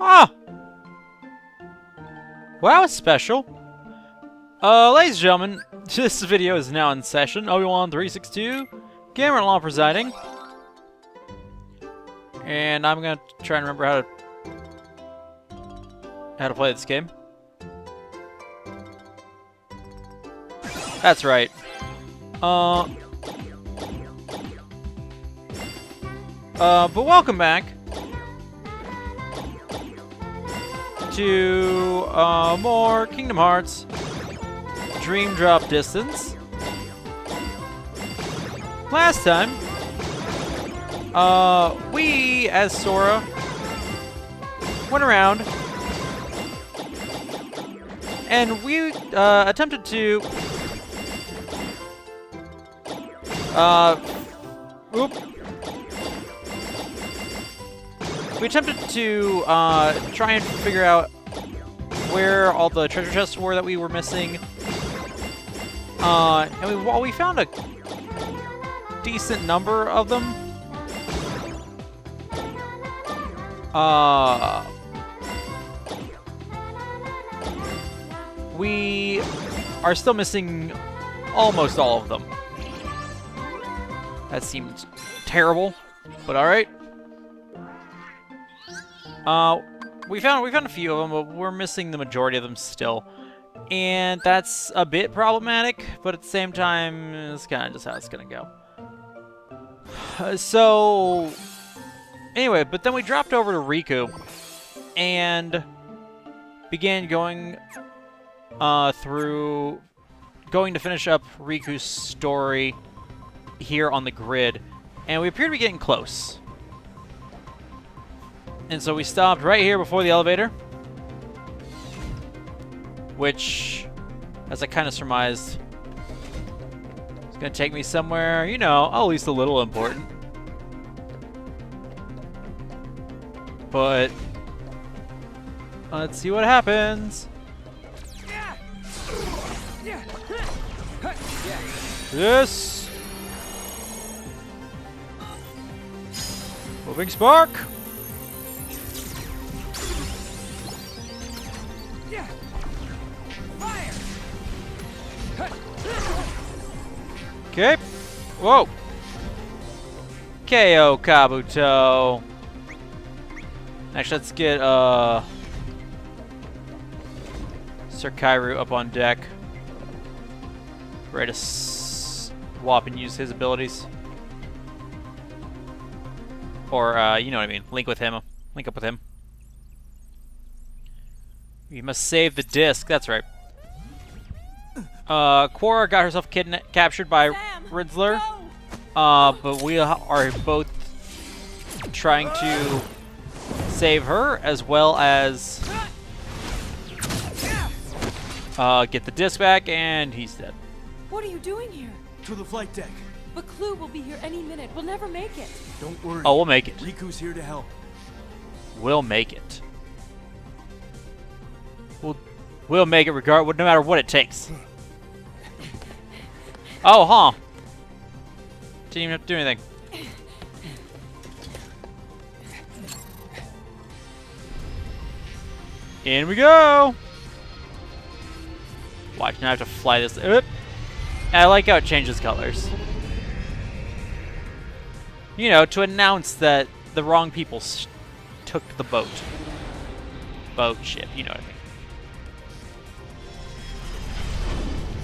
Ah! Wow, it's special. Ladies and gentlemen, this video is now in session. Obi-Wan362, Gamer Law presiding. And I'm gonna try and remember how to play this game. That's right. But welcome back to more Kingdom Hearts Dream Drop Distance. Last time, we, as Sora, went around and we attempted to we attempted to try and figure out where all the treasure chests were that we were missing. And while we found a decent number of them, we are still missing almost all of them. That seems terrible, but alright. We found a few of them, but we're missing the majority of them still. And that's a bit problematic, but at the same time, it's kind of just how it's gonna go. So, anyway, but then we dropped over to Riku and began going going to finish up Riku's story here on the grid, and we appear to be getting close. And so we stopped right here before the elevator, which, as I kind of surmised, is going to take me somewhere, you know, at least a little important. But let's see what happens. This moving spark. Okay. Whoa. KO Kabuto. Actually, let's get Sir Kairu up on deck. Ready to swap and use his abilities. Or, you know what I mean. Link with him. Link up with him. We must save the disc. That's right. Quora got herself captured by Riddler. But we are both trying to save her as well as get the disc back, and he's dead. What are you doing here? To the flight deck. But Clue will be here any minute. We'll never make it. Don't worry. Oh, we'll make it. Riku's here to help. We'll make it. We'll make it no matter what it takes. Oh, huh. Didn't even have to do anything. In we go! Watch, now I have to fly this. And I like how it changes colors. You know, to announce that the wrong people took the boat. Boat, ship, you know what I mean.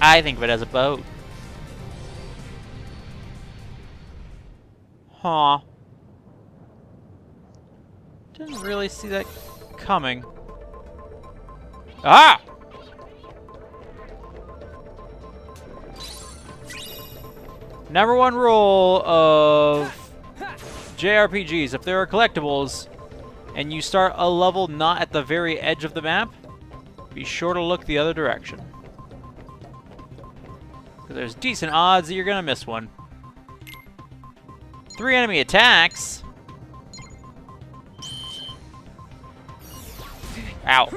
I think of it as a boat. Huh. Didn't really see that coming. Ah! Number one rule of JRPGs, if there are collectibles and you start a level not at the very edge of the map, be sure to look the other direction. Because there's decent odds that you're going to miss one. 3 enemy attacks. Ow.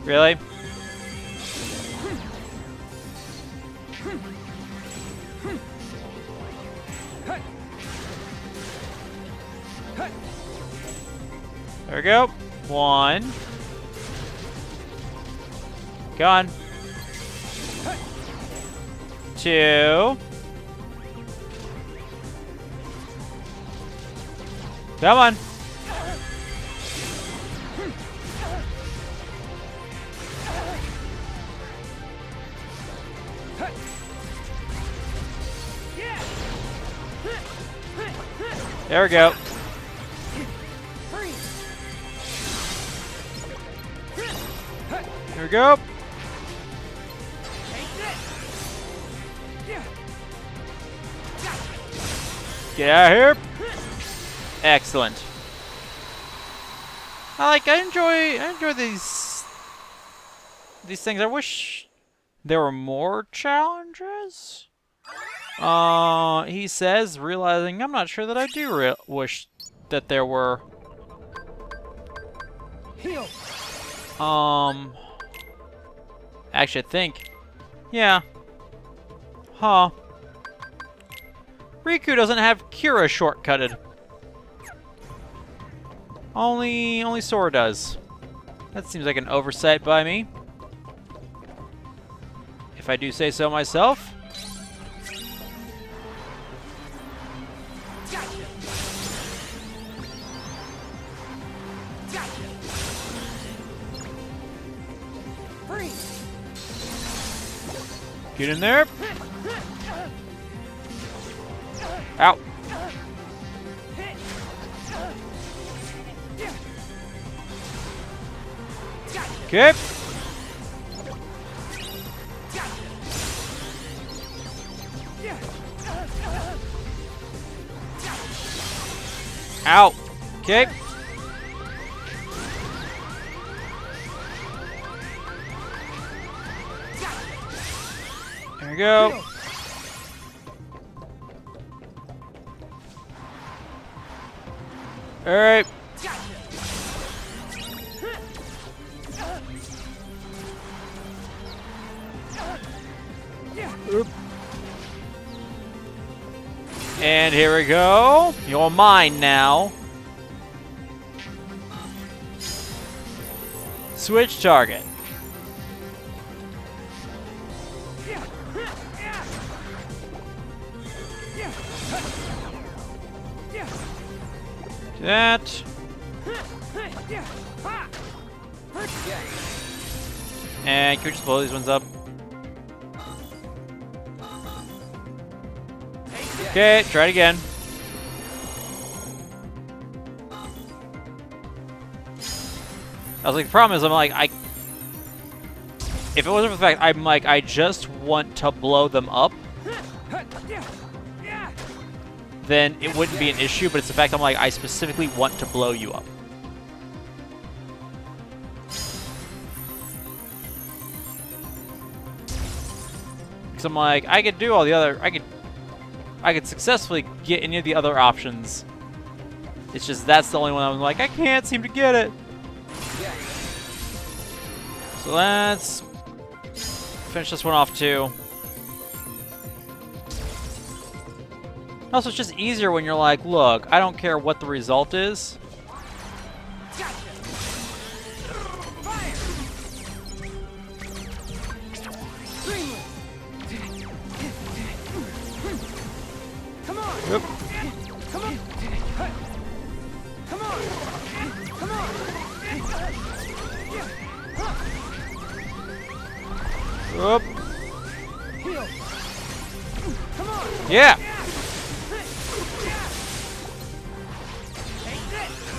Really? There we go. 1. Gone. 2. Come on. There we go. Here we go. Get out of here. Excellent. I enjoy these things. I wish there were more challenges. He says, realizing I'm not sure that I do wish that there were. Heal. Actually, I think, yeah. Huh. Riku doesn't have Kira shortcutted. Only Sora does. That seems like an oversight by me, if I do say so myself. Get in there. Ow. Okay. Ow. Okay. There we go. All right. Oop. And here we go. You're mine now. Switch target. That. And can we just blow these ones up? Okay, try it again. I was like, the problem is, if it wasn't for the fact I just want to blow them up, then it wouldn't be an issue, but it's the fact I specifically want to blow you up. Because I could do all the other, I could successfully get any of the other options. It's just that's the only one I'm I can't seem to get it. So let's finish this one off too. Also, it's just easier when you're look, I don't care what the result is. Come on. Yep. Come on. Come on. Come on. Oop. Heal. Come on. Yeah.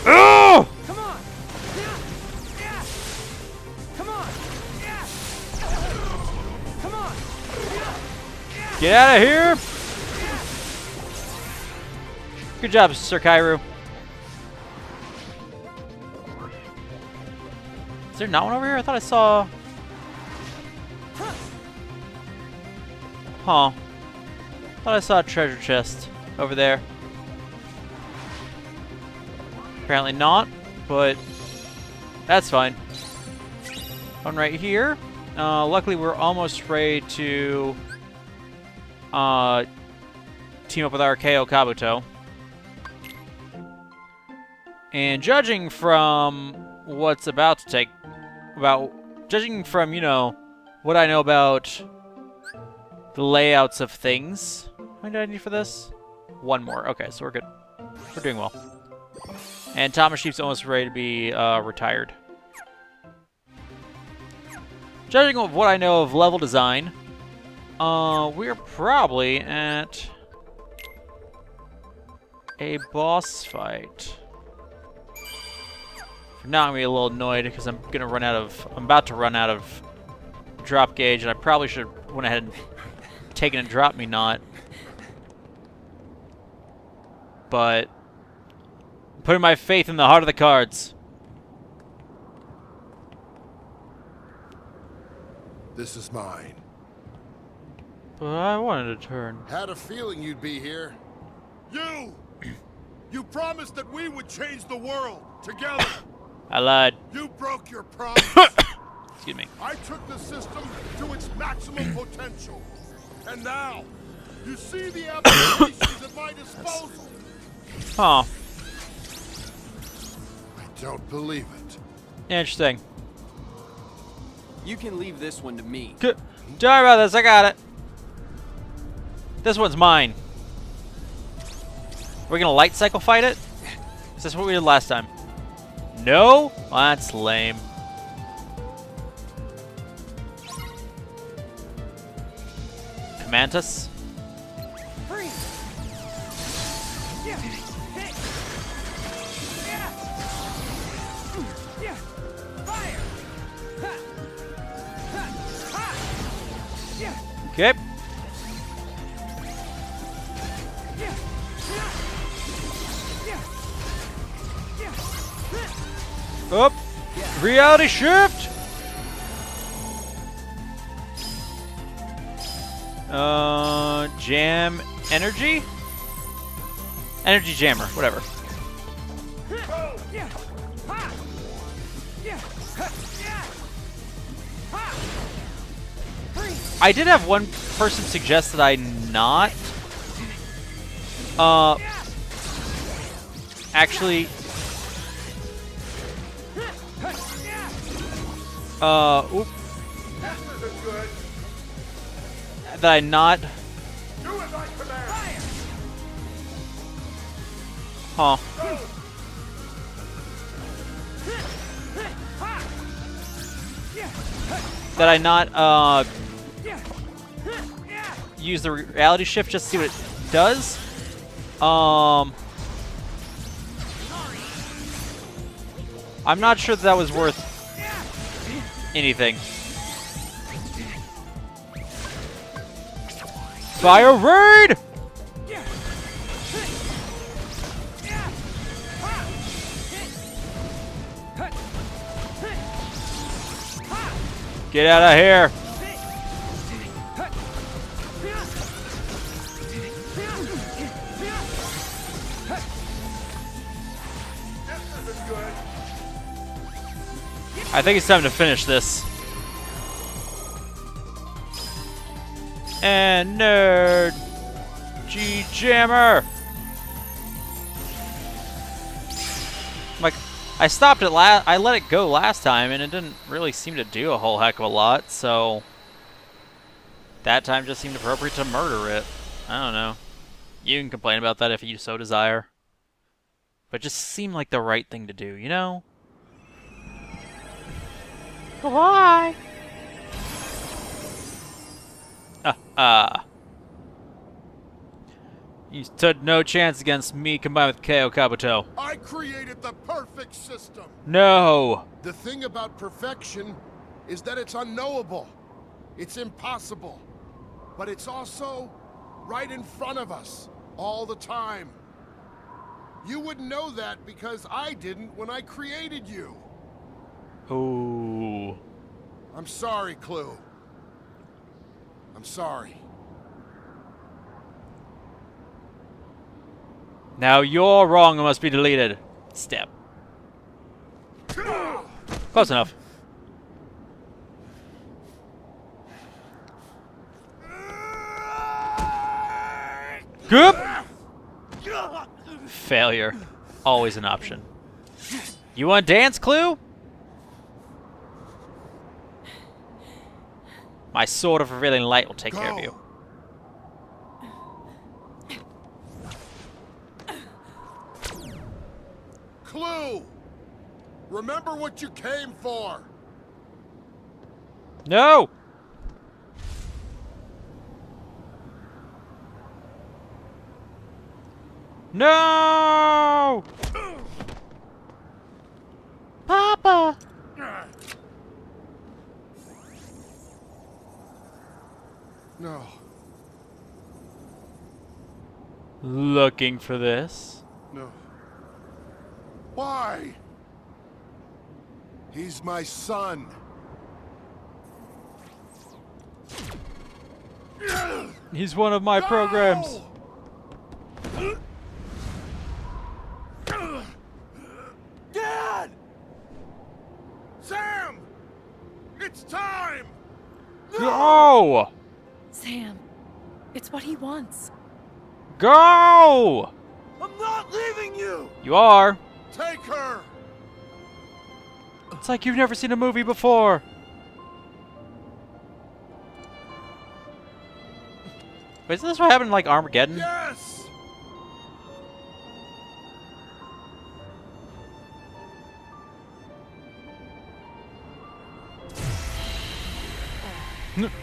Oh! Come on. Come on. Come on. Get out of here. Good job, Sir Kairu. Is there not one over here? I thought I saw... Huh. Thought I saw a treasure chest over there. Apparently not, but that's fine. One right here. Luckily, we're almost ready to team up with our KO Kabuto. And judging from what's about to take... Judging from, you know, what I know about the layouts of things... How many do I need for this? One more. Okay, so we're good. We're doing well. And Thomas Sheep's almost ready to be retired. Judging of what I know of level design, we're probably at a boss fight. For now, I'm gonna be a little annoyed because I'm about to run out of drop gauge, and I probably should have went ahead and taken a drop me not. But I'm putting my faith in the heart of the cards. This is mine. But I wanted to turn. Had a feeling you'd be here. You! You promised that we would change the world together. I lied. You broke your promise. Excuse me. I took the system to its maximum potential. And now, you see the applications at my disposal. Huh. I don't believe it. Interesting. You can leave this one to me. Don't worry about this, I got it. This one's mine. We're gonna light cycle fight it? Is this what we did last time? No? Well, that's lame. Commantus? Freeze! Yeah. Hit. Yeah. Yeah. Fire. Ha. Ha. Ha. Yeah. Okay. Yeah. Yeah. Yeah. Up. Reality shift. Jam energy? Energy jammer, whatever. Yeah. Ha. Yeah. Ha. Yeah. Ha. Freeze. I did have one person suggest that I not actually oop. That I not Huh. That I not use the reality shift just to see what it does. I'm not sure that was worth anything. Fire raid! Get out of here! I think it's time to finish this. And nerd G-Jammer! Like, I stopped it I let it go last time and it didn't really seem to do a whole heck of a lot, so that time just seemed appropriate to murder it. I don't know. You can complain about that if you so desire. But it just seemed like the right thing to do, you know? Why? You stood no chance against me combined with KO Kabuto. I created the perfect system. No! The thing about perfection is that it's unknowable. It's impossible. But it's also right in front of us all the time. You wouldn't know that because I didn't when I created you. Ooh. I'm sorry, Clue. I'm sorry. Now you're wrong and must be deleted. Step. Close enough. Goop! Failure. Always an option. You want to dance, Clue? My sword of revealing light will take care of you. Clue! Remember what you came for! No! No! Papa! No. Looking for this? No. Why? He's my son. He's one of my programs. Dad! Sam! It's time! Go! Sam, it's what he wants. Go! I'm not leaving you! You are. Take her! It's like you've never seen a movie before. Wait, isn't this what happened in, like, Armageddon? Yes!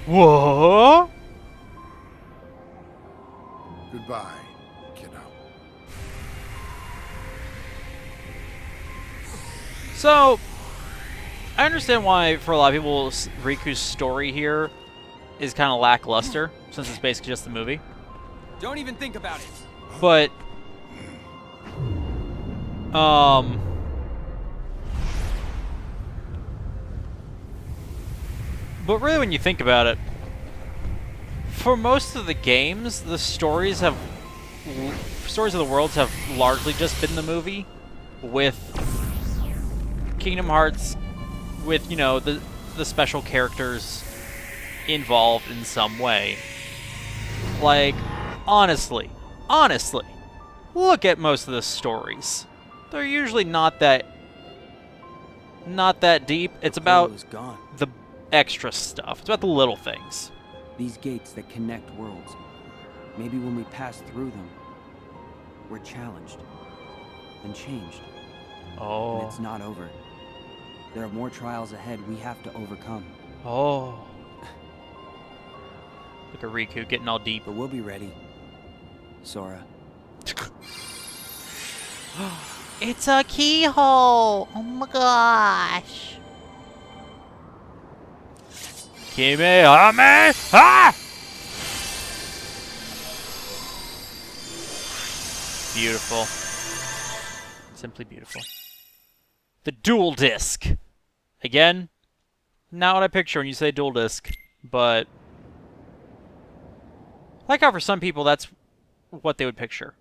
What? Goodbye, kiddo. So, I understand why, for a lot of people, Riku's story here is kind of lackluster, since it's basically just the movie. Don't even think about it. But, but really when you think about it, for most of the games, the stories of the worlds have largely just been the movie, with Kingdom Hearts, with, you know, the special characters involved in some way. Like, honestly, look at most of the stories. They're usually not that deep. It's about is gone. the extra stuff. It's about the little things. These gates that connect worlds. Maybe when we pass through them, we're challenged and changed. And Oh. it's not over. There are more trials ahead we have to overcome. Oh. Look at Riku getting all deep. But we'll be ready, Sora. It's a keyhole! Oh my gosh! Kimehame! Ah! Beautiful. Simply beautiful. The dual disc. Again, not what I picture when you say dual disc, but I like how for some people that's what they would picture.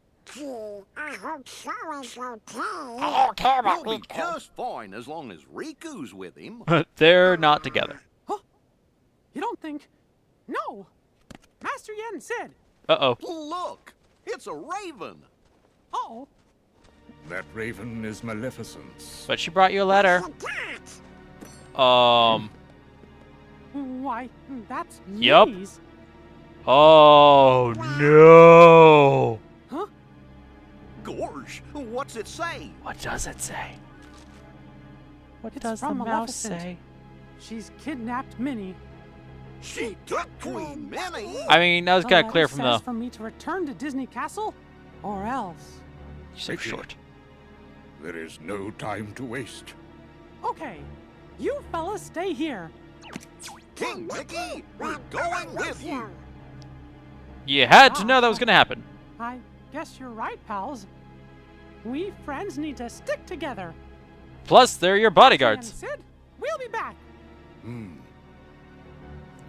I hope Sora's okay. He'll be just fine as long as Riku's with him. They're not together. You don't think? No! Master Yen said. Uh-oh. Look, it's a raven. Oh, That raven is Maleficent's. But she brought you a letter. why, that's Yup. Minnie's. Oh, no. Huh? Gorge, what's it say? What does it say? What It's does the from mouse Maleficent. say? She's kidnapped Minnie. She took Queen Minnie. I mean, that was The kind of letter clear from says the... for me to return to Disney Castle, or else. So short. There is no time to waste. Okay, you fellas stay here. King Mickey, we're going with you. You had to know that was going to happen. I guess you're right, pals. We friends need to stick together. Plus, they're your bodyguards. And Sid, we'll be back.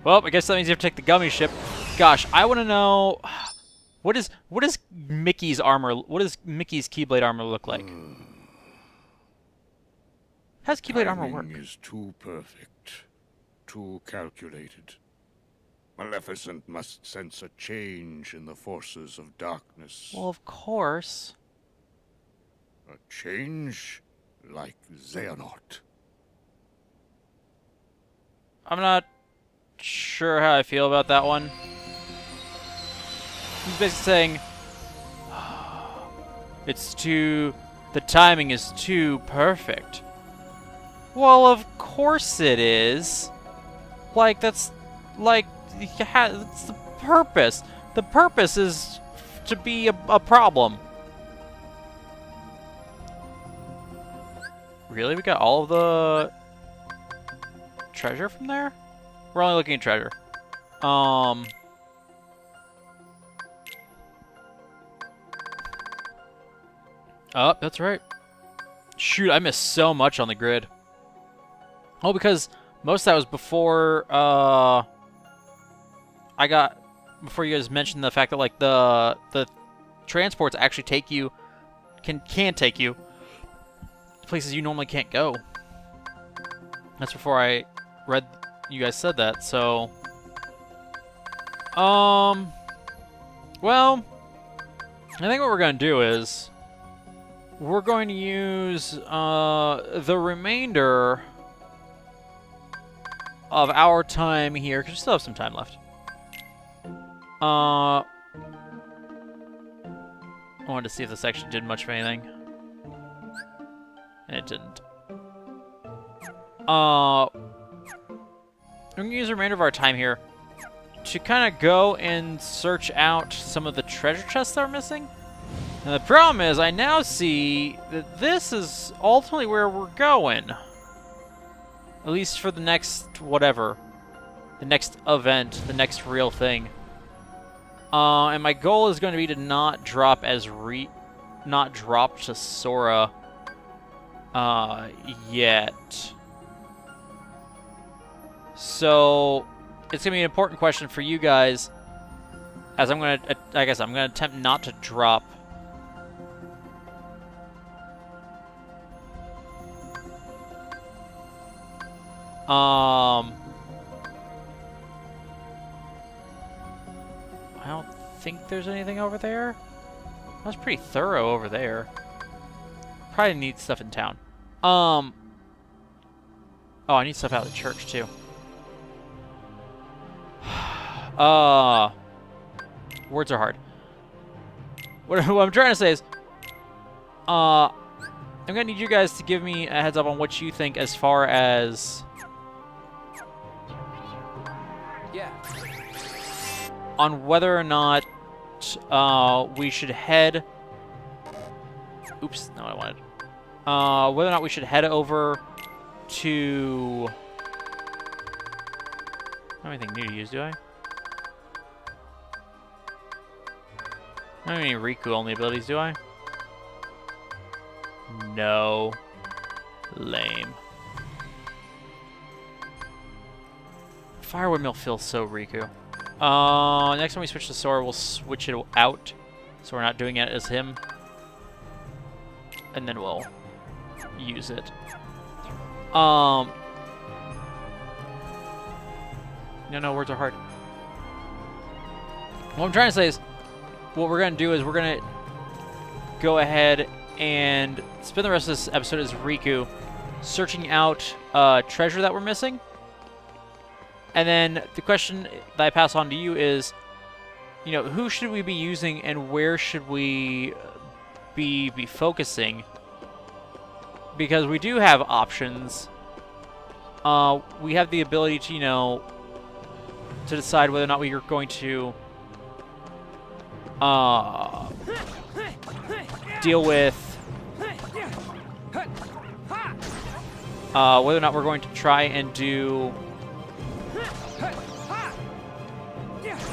Well, I guess that means you have to take the gummy ship. Gosh, I want to know... What is Mickey's armor... What does Mickey's Keyblade armor look like? How does Keyblade armor work? Timing is too perfect, too calculated. Maleficent must sense a change in the forces of darkness. Well, of course. A change like Xehanort. I'm not sure how I feel about that one. He's basically saying, the timing is too perfect. Well, of course it is. Like, that's the purpose. The purpose is to be a problem. Really? We got all of the treasure from there? We're only looking at treasure. Oh, that's right. Shoot, I missed so much on the grid. Oh, because most of that was before, before you guys mentioned the fact that, like, the transports actually take you, can take you places you normally can't go. That's before I read you guys said that, so... Well, I think what we're going to do is we're going to use the remainder of our time here, because we still have some time left. I wanted to see if this actually did much of anything. And it didn't. We're going to use the remainder of our time here to kind of go and search out some of the treasure chests that are missing. And the problem is, I now see that this is ultimately where we're going. At least for the next whatever. The next event, the next real thing. And my goal is going to be to not drop as not drop to Sora yet. So it's gonna be an important question for you guys, as I'm gonna, I guess I'm gonna attempt not to drop. I don't think there's anything over there. That was pretty thorough over there. Probably need stuff in town. Oh, I need stuff out of the church too. Words are hard. What I'm trying to say is, I'm gonna need you guys to give me a heads up on what you think as far as, on whether or not we should head. Oops, not what I wanted. Whether or not we should head over to. I don't have anything new to use, do I? I don't have any Riku only abilities, do I? No. Lame. Fire Windmill feels so Riku. Next time we switch to Sora, we'll switch it out, so we're not doing it as him. And then we'll use it. No, words are hard. What I'm trying to say is, what we're going to do is we're going to go ahead and spend the rest of this episode as Riku searching out treasure that we're missing. And then the question that I pass on to you is, who should we be using and where should we be focusing? Because we do have options. We have the ability to, to decide whether or not we are going to deal with whether or not we're going to try and do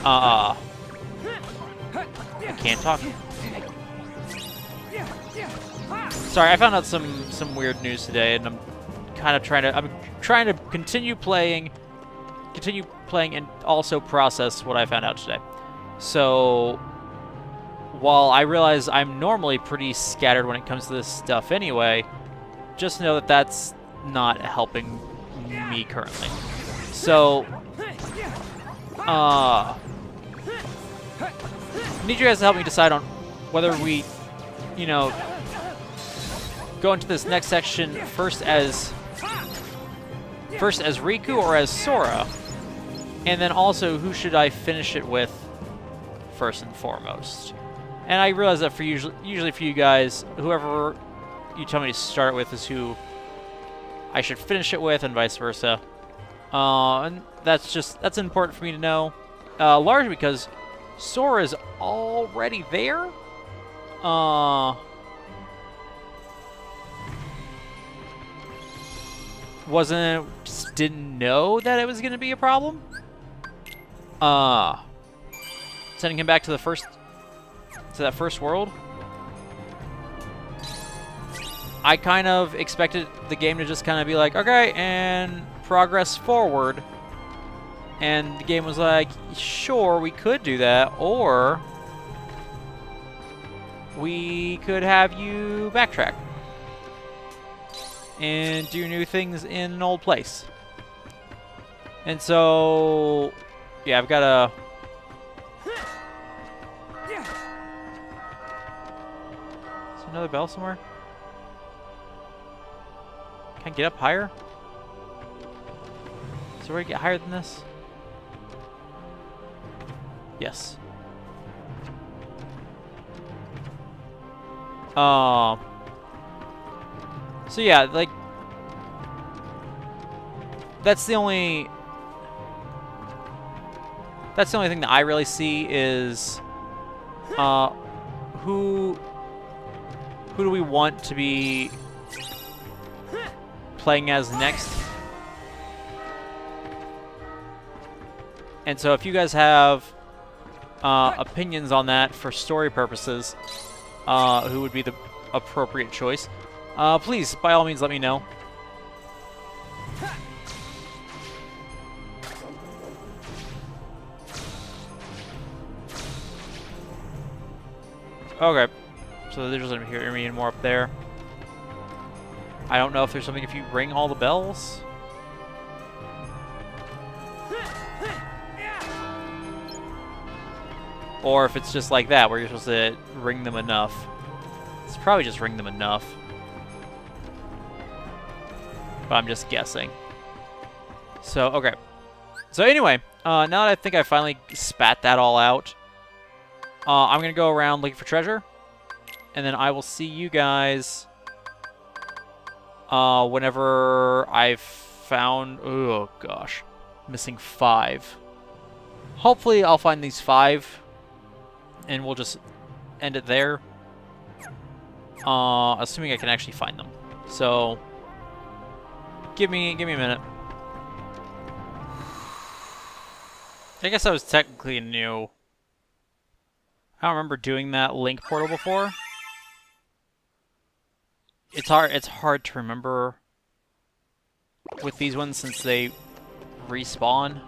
I can't talk. Sorry, I found out some weird news today, and I'm kind of trying to continue playing and also process what I found out today. So, while I realize I'm normally pretty scattered when it comes to this stuff anyway, just know that that's not helping me currently. So, need you guys to help me decide on whether we, you know, go into this next section first as Riku or as Sora, and then also who should I finish it with first and foremost. And I realize that for usually for you guys, whoever you tell me to start with is who I should finish it with, and vice versa. And that's important for me to know, largely because Sora is already there. Didn't know that it was gonna be a problem. Sending him back to that first world. I kind of expected the game to just kind of be like, okay, and progress forward. And the game was like, sure, we could do that, or we could have you backtrack and do new things in an old place. And so, yeah, I've got a... Is there another bell somewhere? Can I get up higher? Is there a way to get higher than this? Yes. So yeah, like, that's the only thing that I really see is who do we want to be playing as next? And so if you guys have opinions on that for story purposes, who would be the appropriate choice, please, by all means, let me know. Okay, so there's something here and more up there. I don't know if there's something if you ring all the bells. Or if it's just like that, where you're supposed to ring them enough. It's probably just ring them enough. But I'm just guessing. So, okay. So anyway, now that I think I finally spat that all out, I'm going to go around looking for treasure. And then I will see you guys whenever I've found... Oh, gosh. Missing 5. Hopefully I'll find these 5. And we'll just end it there. Assuming I can actually find them. So, give me a minute. I guess I was technically new. I don't remember doing that link portal before. It's hard to remember with these ones since they respawn.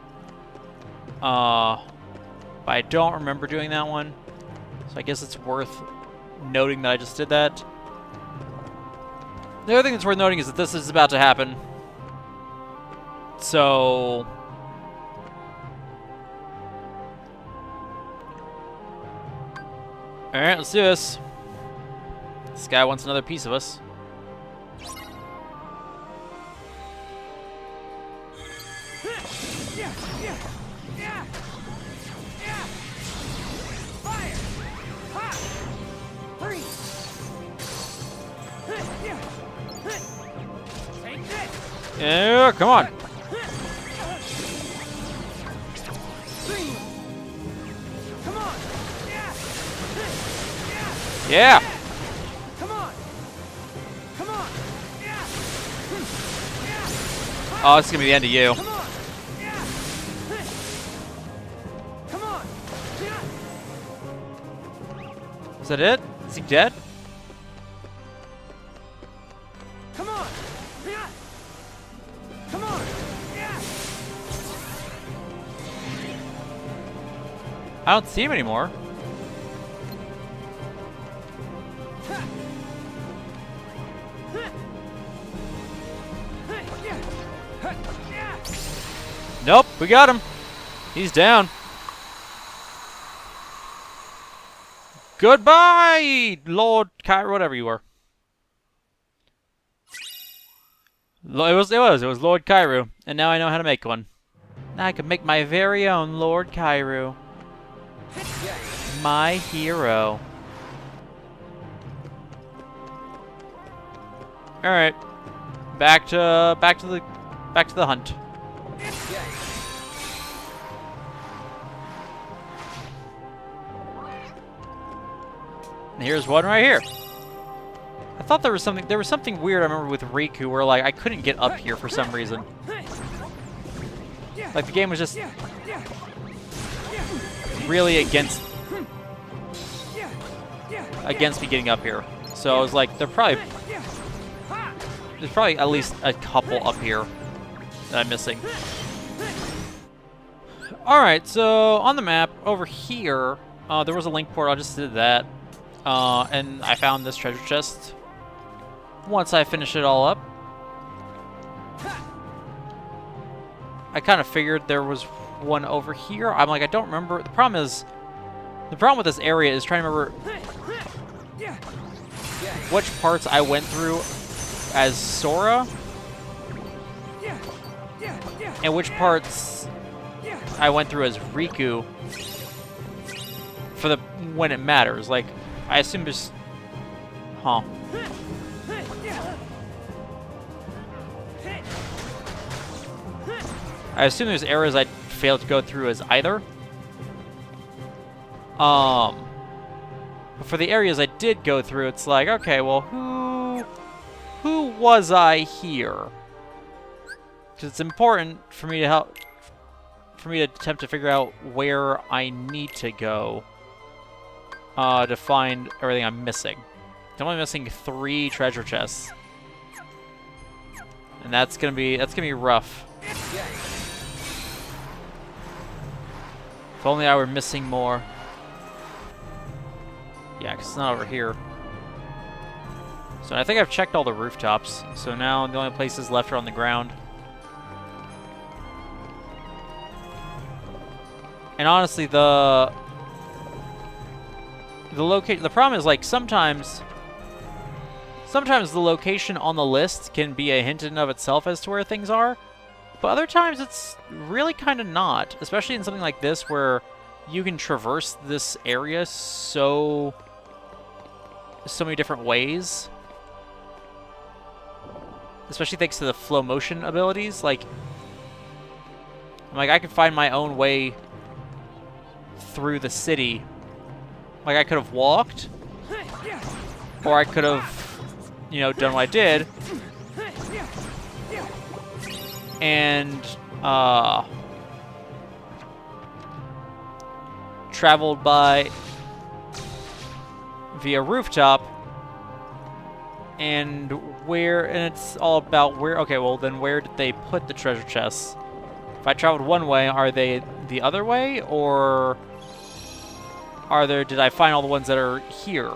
But I don't remember doing that one. So I guess it's worth noting that I just did that. The other thing that's worth noting is that this is about to happen. So... Alright, let's do this. This guy wants another piece of us. Yeah, come on. Yeah. Oh, this is gonna be the end of you. Is that it? Is he dead? I don't see him anymore. Nope, we got him. He's down. Goodbye, Lord Kyro, whatever you were. It was Lord Kyro, and now I know how to make one. Now I can make my very own Lord Kyro. My hero. All right, back to the hunt. And here's one right here. I thought there was something weird I remember with Riku where like I couldn't get up here for some reason. Like the game was just really against me getting up here. So I was like, there's probably at least a couple up here that I'm missing. Alright, so on the map over here, there was a link port. I just did that. And I found this treasure chest. Once I finish it all up, I kind of figured there was one over here. I'm like, I don't remember. The problem with this area is trying to remember which parts I went through as Sora and which parts I went through as Riku for the when it matters. Like, I assume just, huh? I assume there's areas I failed to go through as either. But for the areas I did go through, it's like, okay, well, who was I here? Because it's important for me to attempt to figure out where I need to go to find everything I'm missing. I'm only missing 3 treasure chests, and that's gonna be rough. If only I were missing more. Yeah, because it's not over here. So I think I've checked all the rooftops. So now the only places left are on the ground. And honestly, the problem is, like, sometimes the location on the list can be a hint in and of itself as to where things are. But other times it's really kind of not, especially in something like this where you can traverse this area so many different ways. Especially thanks to the flow motion abilities. Like I could find my own way through the city. Like, I could have walked, or I could have, you know, done what I did, and traveled via rooftop, and it's all about where. Okay, well then, where did they put the treasure chests? If I traveled one way, are they the other way, or did I find all the ones that are here?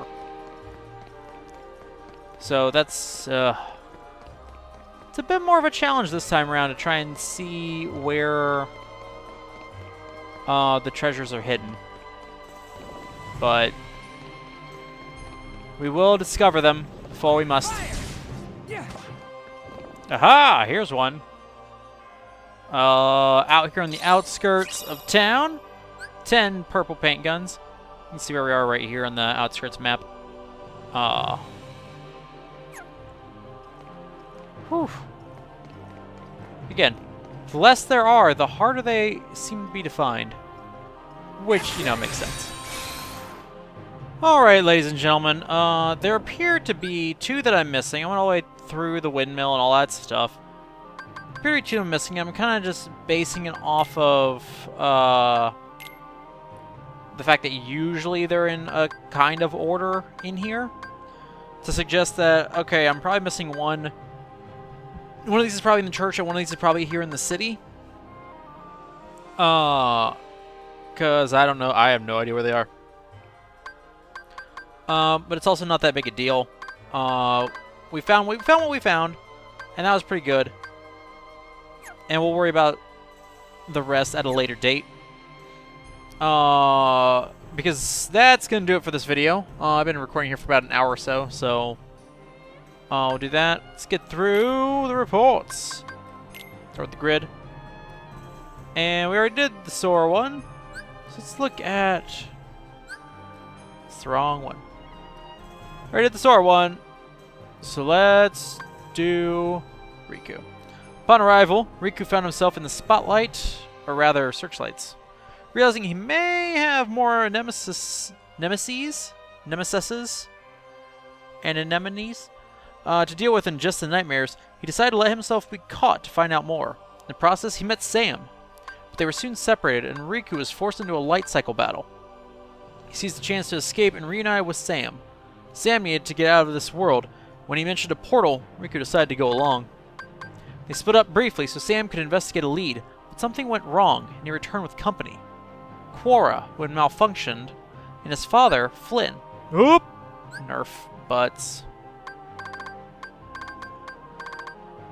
So that's it's a bit more of a challenge this time around to try and see where the treasures are hidden. But we will discover them before we must. Aha! Here's one. Out here on the outskirts of town. 10 purple paint guns. You can see where we are right here on the outskirts map. Whew. Again, the less there are, the harder they seem to be to find. Which, you know, makes sense. Alright, ladies and gentlemen. There appear to be 2 that I'm missing. I went all the way through the windmill and all that stuff. Appear to be 2 I'm missing. I'm kind of just basing it off of the fact that usually they're in a kind of order in here. To suggest that, okay, I'm probably missing one. One of these is probably in the church, and one of these is probably here in the city. Because I don't know. I have no idea where they are. But it's also not that big a deal. We found what we found, and that was pretty good. And we'll worry about the rest at a later date. Because that's going to do it for this video. I've been recording here for about an hour or so, so I'll do that. Let's get through the reports. Start with the grid. And we already did the Sora one. So let's look at... It's the wrong one. Already did the Sora one. So let's do Riku. Upon arrival, Riku found himself in the spotlight, or rather, searchlights. Realizing he may have more nemesis, and anemones to deal with than just the nightmares, he decided to let himself be caught to find out more. In the process, he met Sam, but they were soon separated, and Riku was forced into a light cycle battle. He seized the chance to escape and reunite with Sam. Sam needed to get out of this world. When he mentioned a portal, Riku decided to go along. They split up briefly so Sam could investigate a lead, but something went wrong, and he returned with company. Quora, who had malfunctioned, and his father, Flynn. Oop! Nerf butts.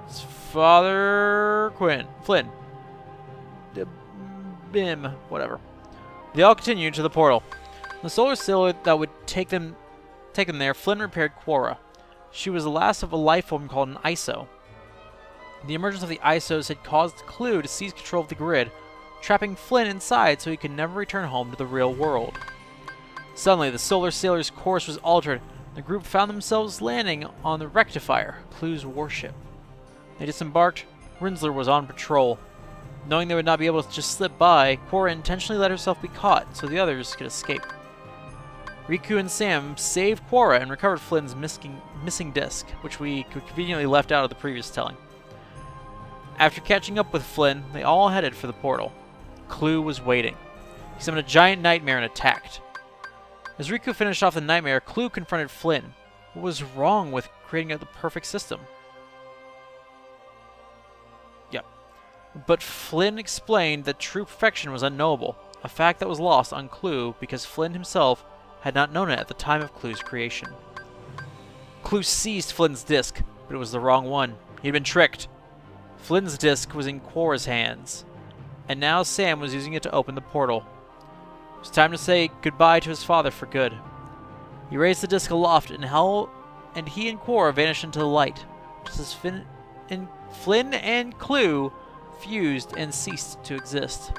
His father, Flynn. Bim, whatever. They all continued to the portal. The solar sailor that would take them there, Flynn repaired Quora. She was the last of a life form called an ISO. The emergence of the ISOs had caused Clue to seize control of the grid, trapping Flynn inside so he could never return home to the real world. Suddenly, the solar sailor's course was altered. The group found themselves landing on the Rectifier, Clue's warship. They disembarked. Rinsler was on patrol. Knowing they would not be able to just slip by, Quora intentionally let herself be caught so the others could escape. Riku and Sam saved Quora and recovered Flynn's missing disc, which we conveniently left out of the previous telling. After catching up with Flynn, they all headed for the portal. Clue was waiting. He summoned a giant nightmare and attacked. As Riku finished off the nightmare, Clue confronted Flynn. What was wrong with creating the perfect system? Yep. But Flynn explained that true perfection was unknowable, a fact that was lost on Clue because Flynn himself had not known it at the time of Clue's creation. Clue seized Flynn's disc, but it was the wrong one. He had been tricked. Flynn's disc was in Quora's hands, and now Sam was using it to open the portal. It was time to say goodbye to his father for good. He raised the disc aloft, and he and Quora vanished into the light, just as Flynn and Clue fused and ceased to exist.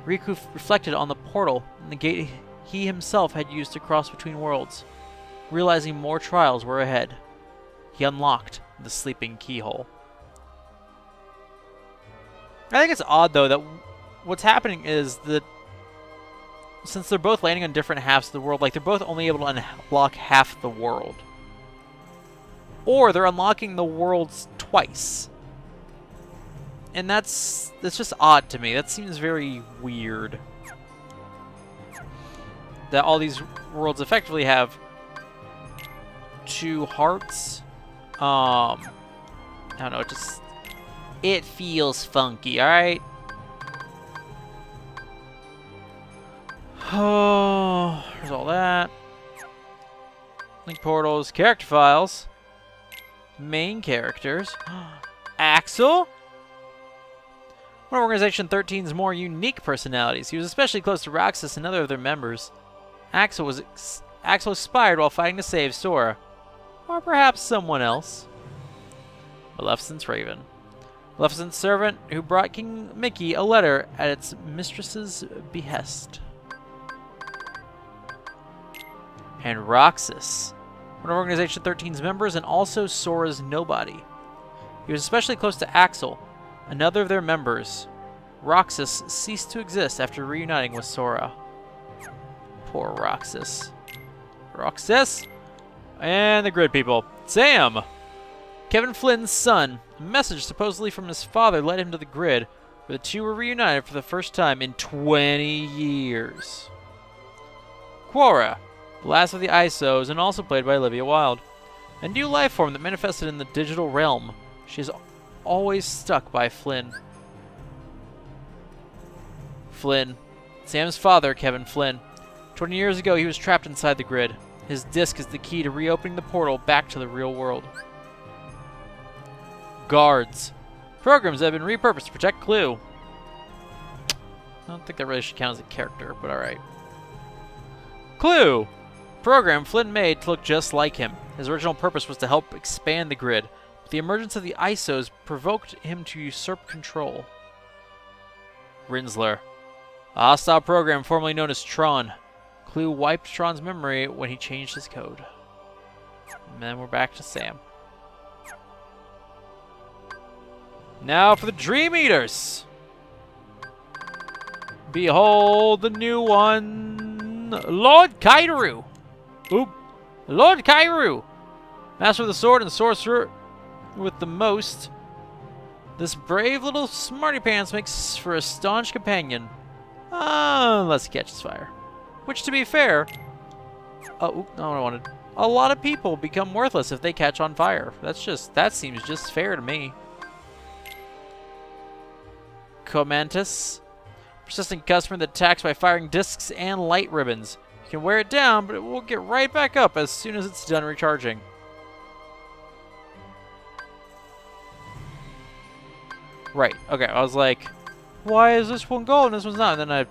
Riku reflected on the portal and the gate he himself had used to cross between worlds. Realizing more trials were ahead, he unlocked the sleeping keyhole. I think it's odd, though, that what's happening is that since they're both landing on different halves of the world, like, they're both only able to unlock half the world. Or they're unlocking the worlds twice. And that's just odd to me. That seems very weird. That all these worlds effectively have two hearts. I don't know, it feels funky, alright? Oh, there's all that. Link portals, character files, main characters. Axel? One of Organization 13's more unique personalities. He was especially close to Roxas and other of their members. Axel expired while fighting to save Sora. Or perhaps someone else. Maleficent's Raven. Maleficent's servant who brought King Mickey a letter at its mistress's behest. And Roxas, one of Organization 13's members and also Sora's nobody. He was especially close to Axel, another of their members. Roxas ceased to exist after reuniting with Sora. Poor Roxas. Roxas? And the grid people. Sam! Kevin Flynn's son. A message supposedly from his father led him to the grid, where the two were reunited for the first time in 20 years. Quora, the last of the ISOs, and also played by Olivia Wilde. A new life form that manifested in the digital realm. She is always stuck by Flynn. Flynn. Sam's father, Kevin Flynn. 20 years ago, he was trapped inside the grid. His disc is the key to reopening the portal back to the real world. Guards. Programs that have been repurposed to protect Clue. I don't think that really should count as a character, but alright. Clue! Program Flynn made to look just like him. His original purpose was to help expand the grid, but the emergence of the ISOs provoked him to usurp control. Rinsler. A hostile program formerly known as Tron. Clue wiped Tron's memory when he changed his code. And then we're back to Sam. Now for the Dream Eaters! Behold the new one, Lord Kairu! Oop. Lord Kairu! Master of the sword and sorcerer with the most. This brave little smarty pants makes for a staunch companion. Unless he catches fire. Which, to be fair... Oh, not what I wanted. A lot of people become worthless if they catch on fire. That seems just fair to me. Comantus. Persistent customer that attacks by firing discs and light ribbons. You can wear it down, but it will get right back up as soon as it's done recharging. Right, okay, I was like, why is this one gold and this one's not? And then I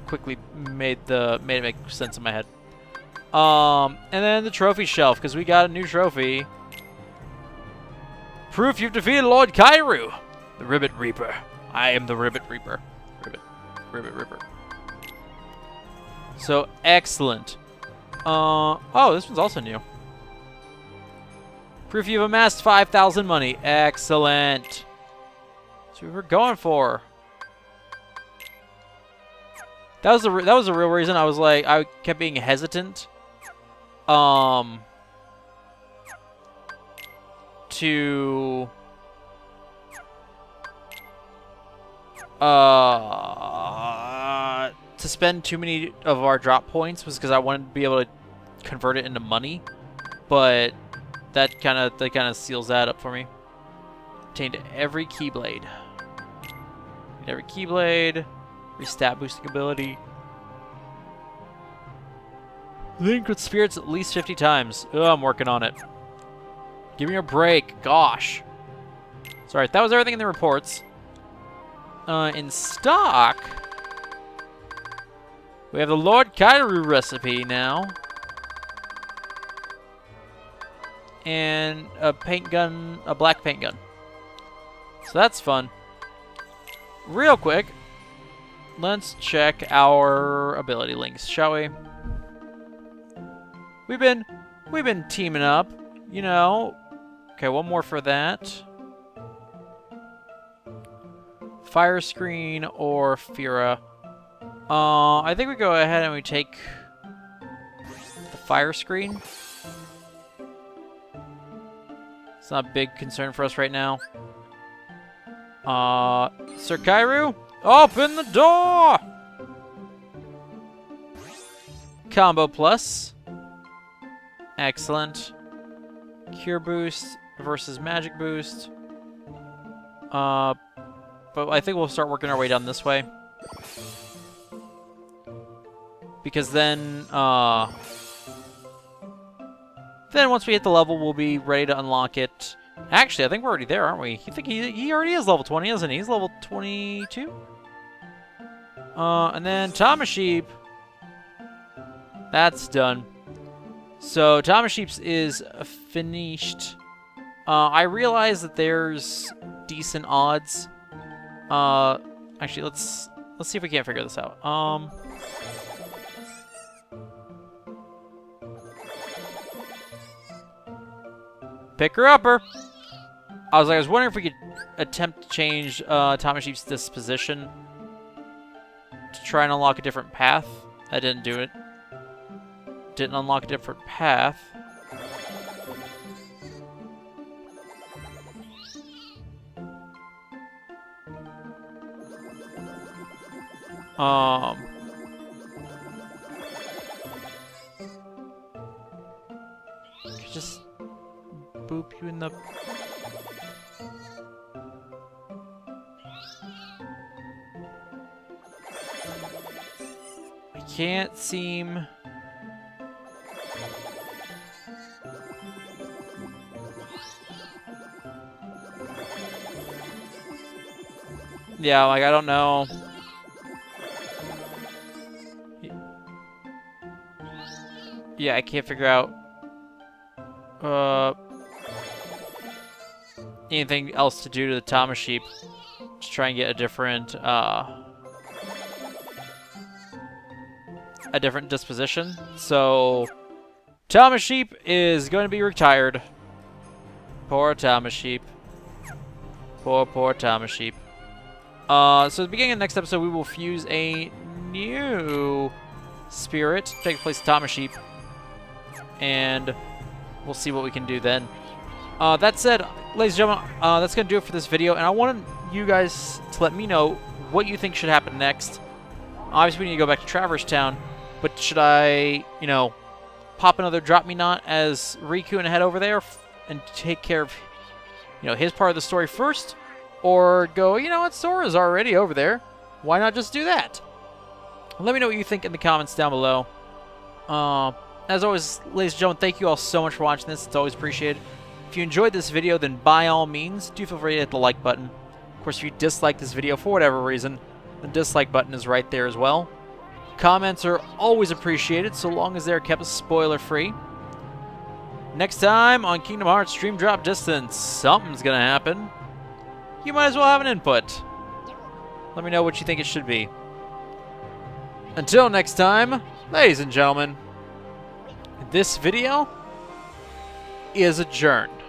quickly made it make sense in my head. And then the trophy shelf, because we got a new trophy. Proof you've defeated Lord Kairu, the Ribbit Reaper. I am the Ribbit Reaper. Ribbit Ripper. So, excellent. Oh, this one's also new. Proof you've amassed 5,000 money. Excellent. That's what we were going for. That was the real reason I was like, I kept being hesitant. To spend too many of our drop points was because I wanted to be able to convert it into money, but that kind of seals that up for me. Obtained every Keyblade. Every Keyblade, stat boosting ability. Link with spirits at least 50 times. Oh, I'm working on it. Give me a break, gosh. Sorry, that was everything in the reports. In stock, we have the Lord Kairu recipe now. And a paint gun, a black paint gun. So that's fun. Real quick, let's check our ability links, shall we? We've been teaming up, you know. Okay, one more for that. Fire screen or Fira. I think we go ahead and we take the fire screen. It's not a big concern for us right now. Sir Kairu, open the door! Combo plus. Excellent. Cure boost versus magic boost. But I think we'll start working our way down this way. Because then once we hit the level, we'll be ready to unlock it. Actually, I think we're already there, aren't we? You think he already is level 20, isn't he? He's level 22? And then Thomas Sheep. That's done. So Thomas Sheep's is finished. I realize that there's decent odds. Actually, let's see if we can't figure this out. Pick her upper. I was wondering if we could attempt to change Thomas Sheep's disposition to try and unlock a different path. That didn't do it. Didn't unlock a different path. Just boop you in the... I can't seem... Yeah, like, I don't know. yeah, I can't figure out anything else to do to the Tamaship to try and get a different disposition. So Tamaship is going to be retired. Poor Tamaship. Poor Tamaship. So at the beginning of the next episode, we will fuse a new spirit to take place of Tamaship, and we'll see what we can do then. That said, ladies and gentlemen, that's going to do it for this video, and I want you guys to let me know what you think should happen next. Obviously, we need to go back to Traverse Town, but should I, you know, pop another Drop Me Not as Riku and head over there and take care of, you know, his part of the story first? Or go, you know what, Sora's already over there. Why not just do that? Let me know what you think in the comments down below. As always, ladies and gentlemen, thank you all so much for watching this. It's always appreciated. If you enjoyed this video, then by all means, do feel free to hit the like button. Of course, if you dislike this video for whatever reason, the dislike button is right there as well. Comments are always appreciated, so long as they're kept spoiler-free. Next time on Kingdom Hearts Stream Drop Distance, something's gonna happen. You might as well have an input. Let me know what you think it should be. Until next time, ladies and gentlemen, this video is adjourned.